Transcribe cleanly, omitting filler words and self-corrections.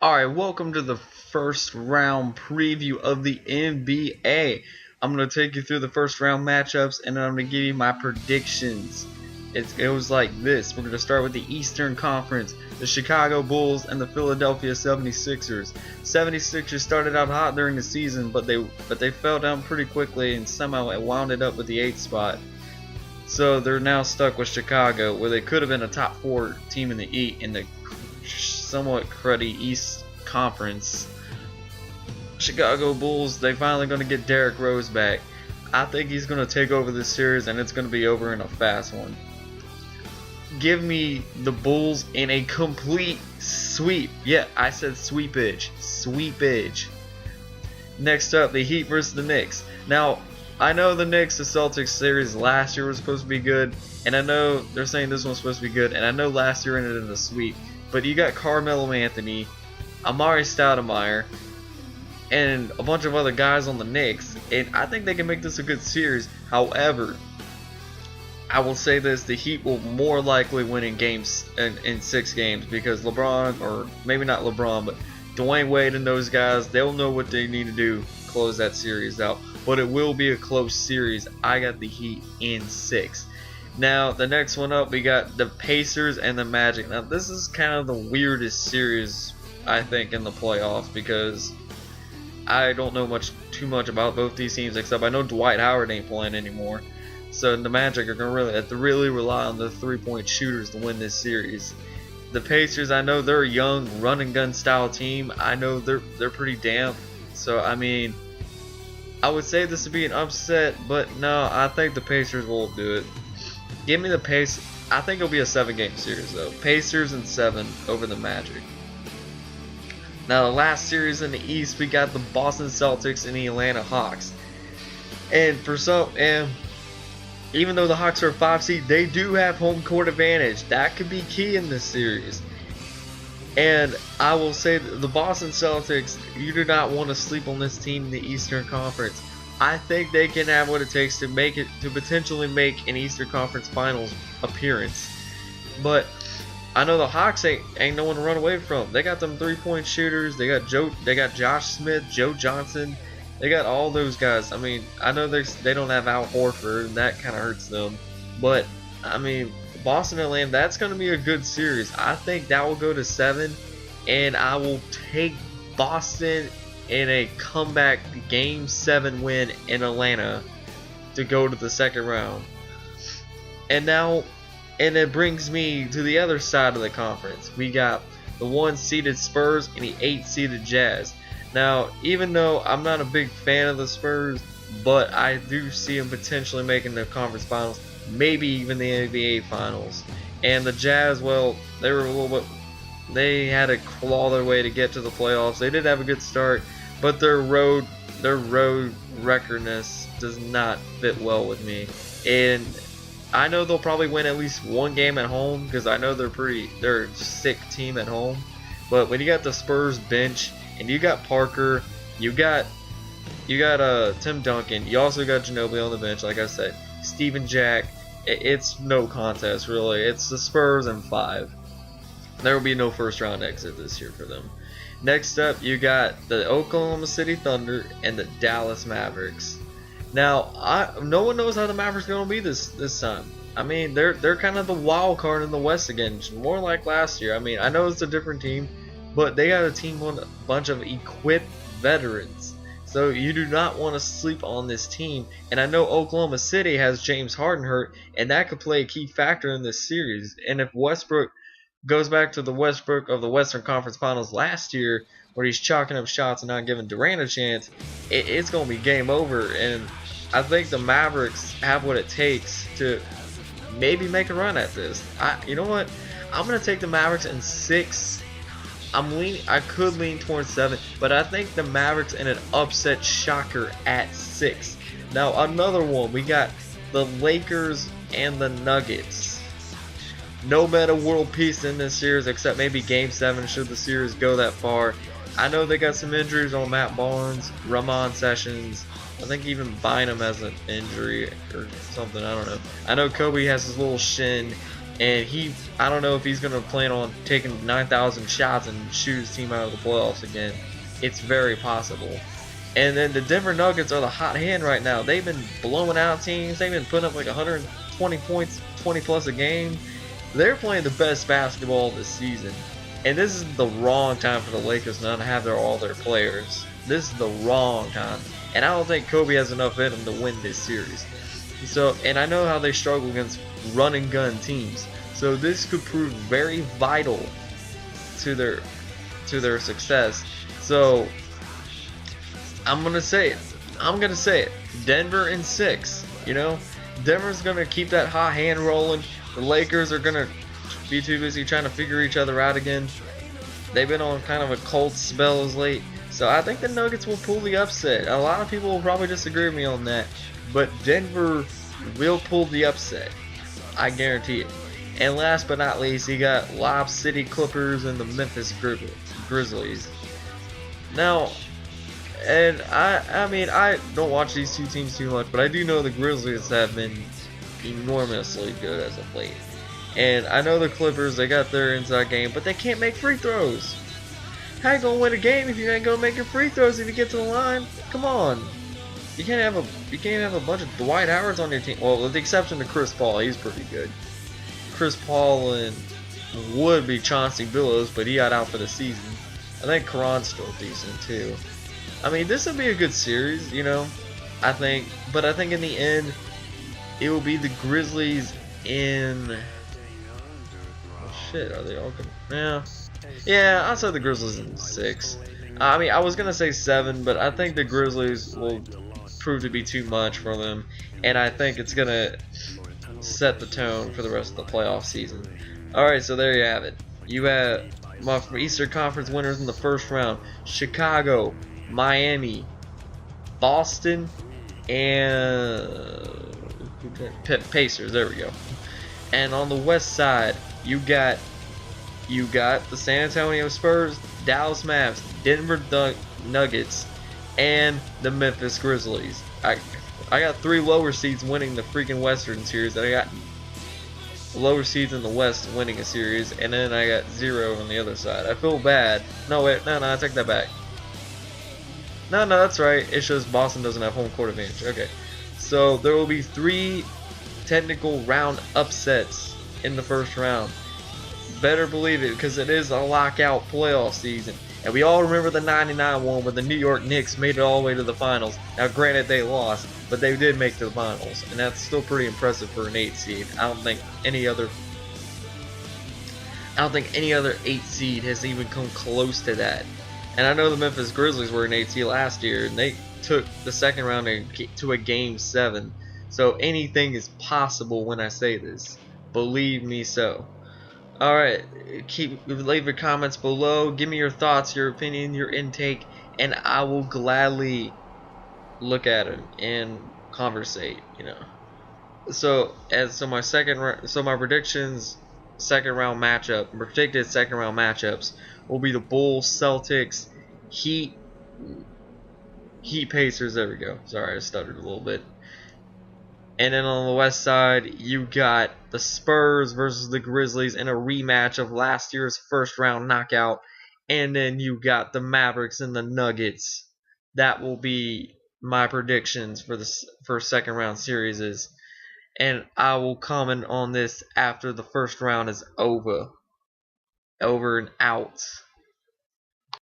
Alright, welcome to the first round preview of the NBA. I'm going to take you through the first round matchups and then I'm going to give you my predictions. It was like this. We're going to start with the Eastern Conference, the Chicago Bulls and the Philadelphia 76ers. 76ers started out hot during the season, but they fell down pretty quickly and somehow it wound it up with the 8th spot. So they're now stuck with Chicago, where they could have been a top 4 team in the somewhat cruddy East Conference. Chicago Bulls, they finally going to get Derrick Rose back. I think he's going to take over this series and it's going to be over in a fast one. Give me the Bulls in a complete sweep. Yeah, I said sweepage. Sweepage. Next up, the Heat versus the Knicks. Now, I know the Knicks, the Celtics series last year was supposed to be good, and I know they're saying this one's supposed to be good, and I know last year ended in a sweep. But you got Carmelo Anthony, Amari Stoudemire, and a bunch of other guys on the Knicks, and I think they can make this a good series. However, I will say this: the Heat will more likely win in 6 games because LeBron, or maybe not LeBron, but Dwayne Wade and those guys, they'll know what they need to do to close that series out. But it will be a close series. I got the Heat in 6. Now, the next one up, we got the Pacers and the Magic. Now, this is kind of the weirdest series, I think, in the playoffs because I don't know too much about both these teams, except I know Dwight Howard ain't playing anymore. So the Magic are going to have to really rely on the three-point shooters to win this series. The Pacers, I know they're a young run-and-gun style team. I know they're pretty damp. So, I mean, I would say this would be an upset, but no, I think the Pacers will do it. Give me the Pacers. I think it'll be a 7-game series though. Pacers in 7 over the Magic. Now the last series in the East, we got the Boston Celtics and the Atlanta Hawks. And even though the Hawks are a 5 seed, they do have home court advantage. That could be key in this series. And I will say that the Boston Celtics, you do not want to sleep on this team in the Eastern Conference. I think they can have what it takes to potentially make an Eastern Conference Finals appearance. But I know the Hawks ain't no one to run away from. They got them 3-point shooters. They got Josh Smith, Joe Johnson. They got all those guys. I mean, I know they don't have Al Horford, and that kind of hurts them. But I mean, Boston and Atlanta, that's going to be a good series. I think that will go to 7, and I will take Boston in a comeback Game 7 win in Atlanta to go to the second round. And it brings me to the other side of the conference. We got the 1-seeded Spurs and the 8-seeded Jazz. Now, even though I'm not a big fan of the Spurs, but I do see them potentially making the conference finals, maybe even the NBA finals. And the Jazz, well, they had to claw their way to get to the playoffs. They did have a good start, but their road recordness does not fit well with me. And I know they'll probably win at least 1 game at home because I know they're a sick team at home. But when you got the Spurs bench and you got Parker, you got Tim Duncan, you also got Ginobili on the bench, like I said, Steven Jack. It's no contest really. It's the Spurs in 5. There will be no first round exit this year for them. Next up, you got the Oklahoma City Thunder and the Dallas Mavericks. Now, no one knows how the Mavericks are going to be this time. I mean, they're kind of the wild card in the West again, more like last year. I mean, I know it's a different team, but they got a team with a bunch of equipped veterans. So you do not want to sleep on this team. And I know Oklahoma City has James Harden hurt, and that could play a key factor in this series. And if Westbrook goes back to the Westbrook of the Western Conference Finals last year, where he's chalking up shots and not giving Durant a chance, it's going to be game over. And I think the Mavericks have what it takes to maybe make a run at this. You know what? I'm going to take the Mavericks in 6. I could lean towards 7, but I think the Mavericks in an upset shocker at 6. Now another one, we got the Lakers and the Nuggets. No meta world peace in this series except maybe Game 7 should the series go that far. I know they got some injuries on Matt Barnes, Ramon Sessions. I think even Bynum has an injury or something. I don't know. I know Kobe has his little shin. and I don't know if he's gonna plan on taking 9,000 shots and shoot his team out of the playoffs again. It's very possible. And then the Denver Nuggets are the hot hand right now. They've been blowing out teams. They've been putting up like 120 points, 20 plus a game. They're playing the best basketball this season. And this is the wrong time for the Lakers not to have all their players. This is the wrong time. And I don't think Kobe has enough in him to win this series. So, and I know how they struggle against run and gun teams. So this could prove very vital to their success. So I'm gonna say it. Denver in 6. You know, Denver's gonna keep that hot hand rolling. The Lakers are gonna be too busy trying to figure each other out again. They've been on kind of a cold spell as late. So I think the Nuggets will pull the upset. A lot of people will probably disagree with me on that, but Denver will pull the upset. I guarantee it. And last but not least, you got Lob City Clippers and the Memphis Grizzlies. Now, and I mean, I don't watch these two teams too much, but I do know the Grizzlies have been enormously good as of late. And I know the Clippers, they got their inside game, but they can't make free throws. How you gonna win a game if you ain't gonna make your free throws if you get to the line? Come on. You can't have a bunch of Dwight Howards on your team. Well, with the exception of Chris Paul, he's pretty good. Chris Paul and would be Chauncey Billups, but he got out for the season. I think Karan's still decent too. I mean, this would be a good series, you know. I think in the end, it will be the Grizzlies in. Oh shit, are they all good? Yeah, I'll say the Grizzlies in 6. I mean, I was gonna say 7, but I think the Grizzlies will prove to be too much for them, and I think it's gonna set the tone for the rest of the playoff season. Alright, so there you have it. You have my Eastern Conference winners in the first round: Chicago, Miami, Boston, and Pacers. There we go. And on the west side, you got the San Antonio Spurs, Dallas Mavs, Denver Nuggets, and the Memphis Grizzlies. I got 3 lower seeds winning the freaking Western series, and I got lower seeds in the West winning a series, and then I got 0 on the other side. I feel bad. No, wait, no, I take that back. No, that's right. It's just Boston doesn't have home court advantage. Okay, so there will be 3 technical round upsets in the first round. Better believe it, because it is a lockout playoff season. And we all remember the 99 one where the New York Knicks made it all the way to the finals. Now granted they lost, but they did make the finals. And that's still pretty impressive for an 8 seed. I don't think any other 8 seed has even come close to that. And I know the Memphis Grizzlies were an 8 seed last year, and they took the second round to a game 7. So anything is possible when I say this. Believe me so. Alright, leave your comments below. Give me your thoughts, your opinion, your intake, and I will gladly look at it and conversate, you know. So my predictions, second round matchup, predicted second round matchups will be the Bulls, Celtics, Heat Pacers. There we go. Sorry, I stuttered a little bit. And then on the west side, you got the Spurs versus the Grizzlies in a rematch of last year's first round knockout. And then you got the Mavericks and the Nuggets. That will be my predictions for second round series. And I will comment on this after the first round is over. Over and out.